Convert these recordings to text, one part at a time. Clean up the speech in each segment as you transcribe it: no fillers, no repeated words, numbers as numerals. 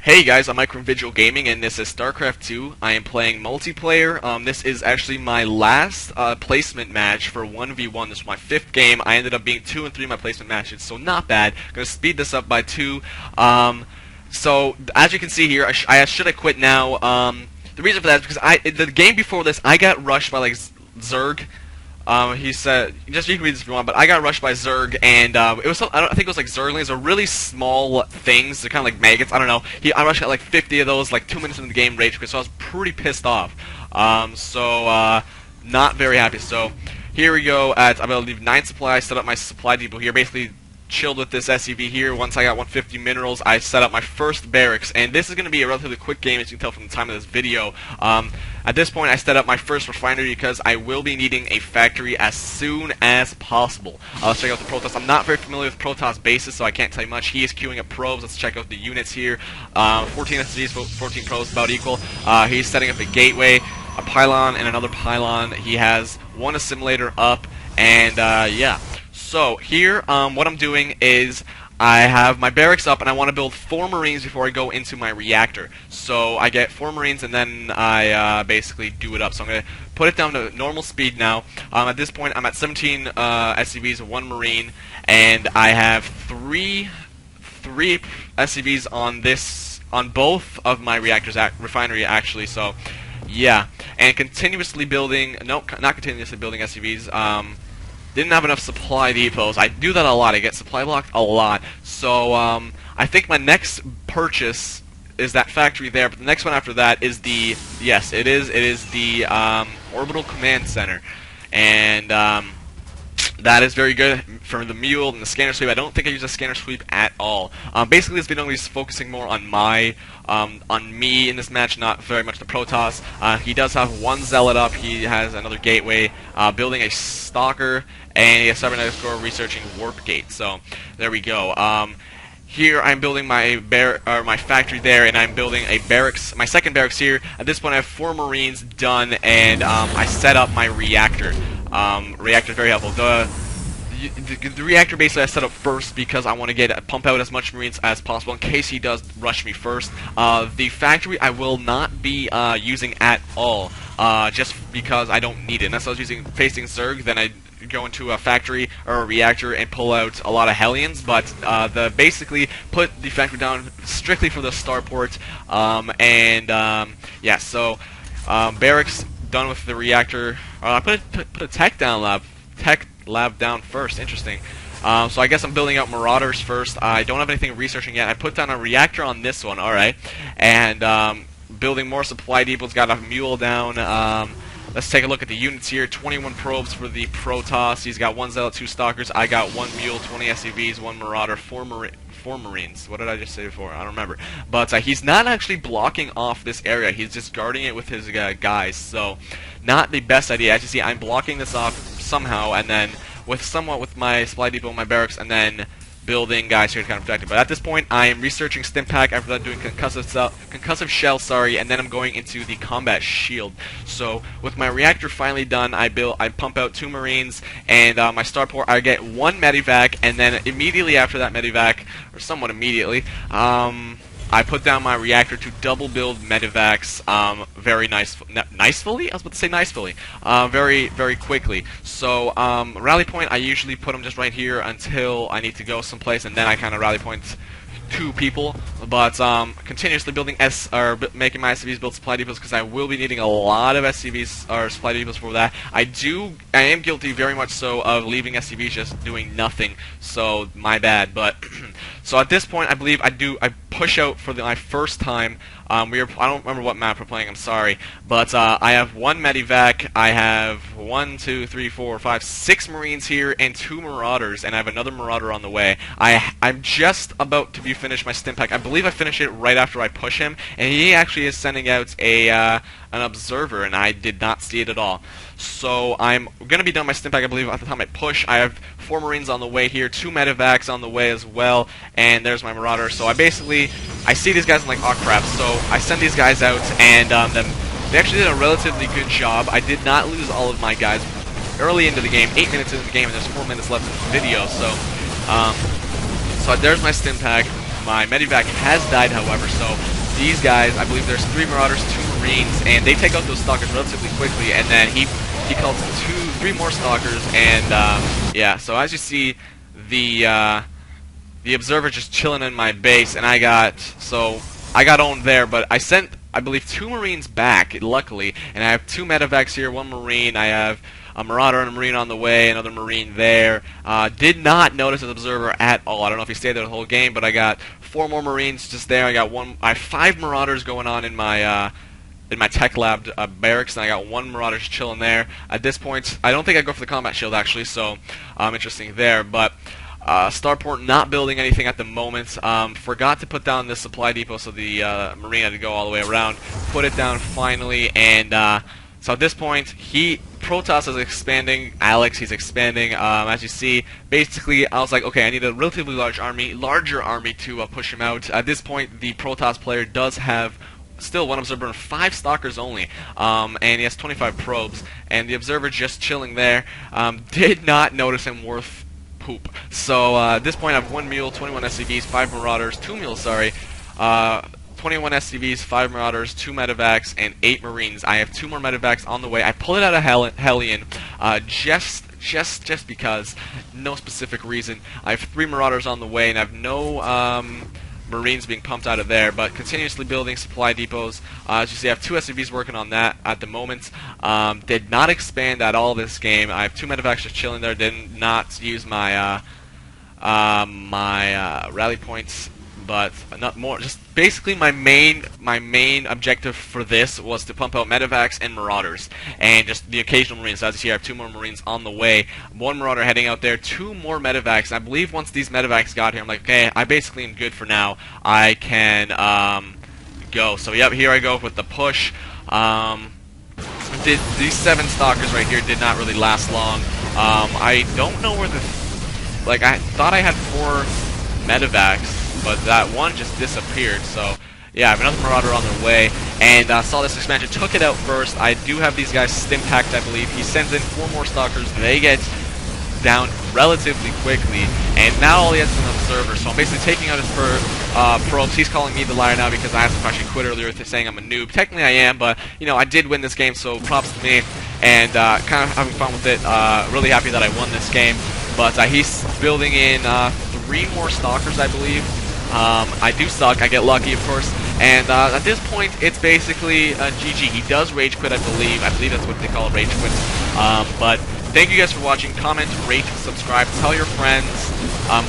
Hey guys, I'm Mike from Vigil Gaming, and this is StarCraft 2. I am playing multiplayer. This is actually my last placement match for 1v1. This is my 5th game. I ended up being 2 and 3 in my placement matches, so not bad. Gonna speed this up by 2. So as you can see here, should I quit now? The reason for that is because the game before this, I got rushed by like Zerg. He said, just you can read this if you want, but I got rushed by Zerg, and it was I think it was like Zerglings, or really small things. They're kind of like maggots. I don't know. I rushed at like 50 of those, like 2 minutes into the game, rage quit. So I was pretty pissed off. Not very happy. So here we go. I'm gonna leave 9 supply. I set up my supply depot here. Basically chilled with this SCV here. Once I got 150 minerals, I set up my first barracks, and this is going to be a relatively quick game, as you can tell from the time of this video. At this point, I set up my first refinery because I will be needing a factory as soon as possible. Let's check out the Protoss. I'm not very familiar with Protoss bases, so I can't tell you much. He is queuing up probes. Let's check out the units here. 14 SCVs, 14 probes, about equal. He's setting up a gateway, a pylon, and another pylon. He has one assimilator up, and yeah. So here, what I'm doing is I have my barracks up, and I want to build 4 Marines before I go into my reactor. So I get 4 Marines, and then I basically do it up. So I'm going to put it down to normal speed now. At this point, I'm at 17 SCVs and 1 Marine, and I have three SCVs on both of my reactors, refinery actually. So yeah, and continuously building. Nope, not continuously building SCVs. Didn't have enough supply depots. I do that a lot. I get supply blocked a lot. So I think my next purchase is that factory there. But the next one after that is the it is the orbital command center, and that is very good for the mule and the scanner sweep. I don't think I use a scanner sweep at all. Basically, this video is focusing more on on me in this match, not very much the Protoss. He does have 1 zealot up. He has another gateway, building a stalker, and he has cybernetic score researching warp gate. So there we go. Here I'm building my factory there, and I'm building a barracks, my second barracks here. At this point, I have 4 Marines done, and I set up my reactor. Reactor is very helpful. The reactor basically I set up first because I want to pump out as much Marines as possible in case he does rush me first. The factory I will not be using at all, just because I don't need it. Unless I was facing Zerg, then I'd go into a factory or a reactor and pull out a lot of Hellions, but basically put the factory down strictly for the starport, yeah, so barracks done with the reactor. I put a tech lab down first. Interesting. So I guess I'm building out Marauders first. I don't have anything researching yet. I put down a reactor on this one. All right, and building more supply depots. Got a mule down. Let's take a look at the units here. 21 probes for the Protoss. He's got 1 zealot, 2 stalkers. I got 1 mule, 20 SCVs, 1 marauder, 4 Marines. What did I just say before? I don't remember. But he's not actually blocking off this area. He's just guarding it with his guys. So not the best idea. As you see, I'm blocking this off somehow, and then with my supply depot, my barracks, and then building guys here to kind of protect it. But at this point, I am researching stim pack. After that, doing concussive shell, and then I'm going into the combat shield. So with my reactor finally done, I pump out 2 Marines, and my starport, I get 1 medivac, and then immediately after that medivac, or somewhat immediately, I put down my reactor to double build medivacs very nicefully? I was about to say nicefully. Very, very quickly. So, rally point, I usually put them just right here until I need to go someplace, and then I kind of rally point 2 people. But continuously building making my SCVs build supply depots, because I will be needing a lot of SCVs or supply depots for that. I am guilty very much so of leaving SCVs just doing nothing. So my bad. But so at this point, I believe I push out for my first time. I don't remember what map we're playing, I'm sorry. But I have 1 medivac, I have 1, 2, 3, 4, 5, 6 Marines here, and 2 Marauders, and I have another Marauder on the way. I'm just about to finish my stim pack. I believe I finish it right after I push him, and he actually is sending out an observer, and I did not see it at all. So I'm going to be done my stim pack, I believe, at the time I push. I have 4 Marines on the way here, 2 medivacs on the way as well, and there's my Marauder. So I see these guys and like, oh crap, so I send these guys out, and they actually did a relatively good job. I did not lose all of my guys early into the game, 8 minutes into the game, and there's 4 minutes left in the video, so there's my stim pack. My Medivac has died, however, so these guys, I believe there's 3 Marauders, 2 Marines, and they take out those Stalkers relatively quickly, and then he calls 3 more Stalkers, and yeah, so as you see, the Observer just chilling in my base, and I got owned there, but I sent, I believe, 2 Marines back, luckily, and I have 2 Medivacs here, 1 Marine, I have a Marauder and a Marine on the way, another Marine there. Did not notice an Observer at all. I don't know if he stayed there the whole game, but I got 4 more Marines just there. I have 5 Marauders going on in my tech lab barracks, and I got 1 Marauder just chilling there. At this point, I don't think I go for the combat shield actually, so interesting there. But Starport not building anything at the moment. Forgot to put down this supply depot, so the Marine had to go all the way around. Put it down finally, and so at this point, Protoss is expanding. Alex, he's expanding. As you see, basically, I was like, okay, I need a relatively larger army to push him out. At this point, the Protoss player does have still 1 Observer and 5 Stalkers only, and he has 25 probes, and the Observer just chilling there. Did not notice him worth poop. So at this point, I have 1 Mule, 21 SCVs, 5 Marauders, 2 Mules, sorry. 21 SCVs, 5 Marauders, 2 Medivacs, and 8 Marines. I have 2 more Medivacs on the way. I pulled it out of Hellion just because, no specific reason. I have 3 Marauders on the way, and I have no Marines being pumped out of there, but continuously building supply depots. As you see, I have 2 SCVs working on that at the moment. Did not expand at all this game. I have 2 Medivacs just chilling there. Did not use my rally points, but not more. Just basically my main objective for this was to pump out Medivacs and Marauders, and just the occasional Marines. So as you see, I have 2 more Marines on the way. 1 Marauder heading out there, 2 more Medivacs. And I believe once these Medivacs got here, I'm like, okay, I basically am good for now. I can go. So yep, here I go with the push. These 7 Stalkers right here did not really last long. I don't know where I thought I had 4 Medivacs, but that one just disappeared. So yeah, I have another Marauder on their way, and saw this expansion, took it out first. I do have these guys stim-packed, I believe. He sends in 4 more Stalkers. They get down relatively quickly, and now all he has is an Observer. So I'm basically taking out his probes. He's calling me the liar now because I asked him if I should quit earlier, saying I'm a noob. Technically I am, but you know, I did win this game, so props to me, and kind of having fun with it. Really happy that I won this game. But he's building in 3 more Stalkers, I believe. I do suck. I get lucky, of course. And at this point, it's basically GG. He does rage quit, I believe. I believe that's what they call a rage quit. But thank you guys for watching. Comment, rate, subscribe, tell your friends.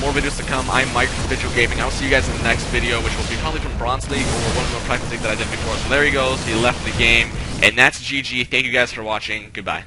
More videos to come. I'm Mike from Vigil Gaming. I'll see you guys in the next video, which will be probably from Bronze League or one of the practice league that I did before. So there he goes. He left the game. And that's GG. Thank you guys for watching. Goodbye.